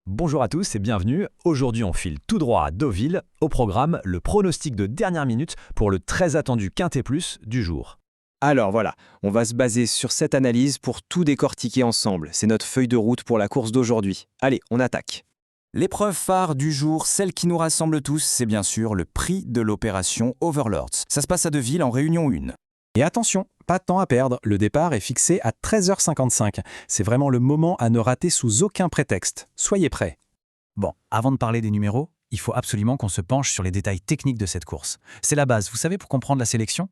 Bonjour à tous et bienvenue. Aujourd'hui, on file tout droit à Deauville. Au programme, le pronostic de dernière minute pour le très attendu Quintet Plus du jour. Alors voilà, on va se baser sur cette analyse pour tout décortiquer ensemble. C'est notre feuille de route pour la course d'aujourd'hui. Allez, on attaque. L'épreuve phare du jour, celle qui nous rassemble tous, c'est bien sûr le prix de l'opération Overlords. Ça se passe à Deauville en Réunion 1. Et attention, pas de temps à perdre, le départ est fixé à 13h55. C'est vraiment le moment à ne rater sous aucun prétexte. Soyez prêts. Bon, avant de parler des numéros, il faut absolument qu'on se penche sur les détails techniques de cette course. C'est la base, vous savez, pour comprendre la sélection.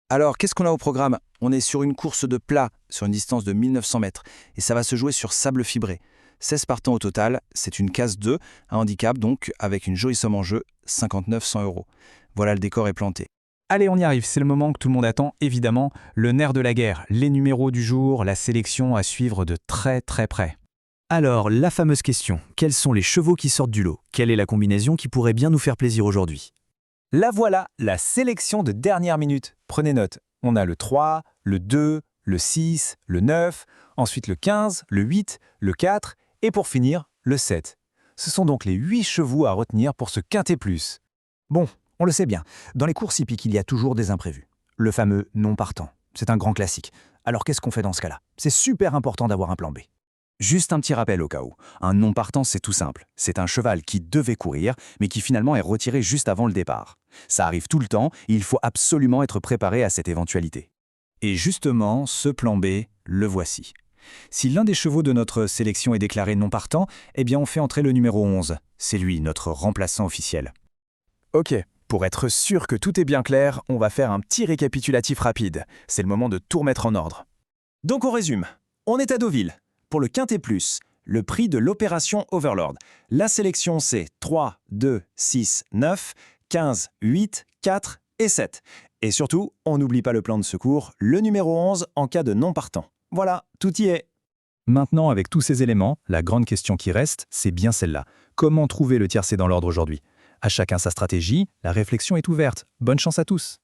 Alors, qu'est-ce qu'on a au programme? On est sur une course de plat, sur une distance de 1900 mètres, et ça va se jouer sur sable fibré. 16 partants au total, c'est une case 2, un handicap donc, avec une jolie somme en jeu, 59 100 €. Voilà, le décor est planté. Allez, on y arrive, c'est le moment que tout le monde attend, évidemment, le nerf de la guerre, les numéros du jour, la sélection à suivre de très près. Alors, la fameuse question, quels sont les chevaux qui sortent du lot? Quelle est la combinaison qui pourrait bien nous faire plaisir aujourd'hui? La voilà, la sélection de dernière minute. Prenez note, on a le 3, le 2, le 6, le 9, ensuite le 15, le 8, le 4 et pour finir, le 7. Ce sont donc les 8 chevaux à retenir pour ce Quintet Plus. Bon, on le sait bien, dans les courses hippiques, il y a toujours des imprévus. Le fameux non partant, c'est un grand classique. Alors qu'est-ce qu'on fait dans ce cas-là? C'est super important d'avoir un plan B. Juste un petit rappel au cas où. Un non partant, c'est tout simple. C'est un cheval qui devait courir, mais qui finalement est retiré juste avant le départ. Ça arrive tout le temps et il faut absolument être préparé à cette éventualité. Et justement, ce plan B, le voici. Si l'un des chevaux de notre sélection est déclaré non partant, eh bien on fait entrer le numéro 11. C'est lui, notre remplaçant officiel. Ok, pour être sûr que tout est bien clair, on va faire un petit récapitulatif rapide. C'est le moment de tout remettre en ordre. Donc on résume. On est à Deauville. Pour le Quintet Plus, le prix de l'opération Overlord. La sélection, c'est 3, 2, 6, 9, 15, 8, 4 et 7. Et surtout, on n'oublie pas le plan de secours, le numéro 11 en cas de non partant. Voilà, tout y est. Maintenant, avec tous ces éléments, la grande question qui reste, c'est bien celle-là. Comment trouver le tiercé dans l'ordre aujourd'hui? À chacun sa stratégie, la réflexion est ouverte. Bonne chance à tous.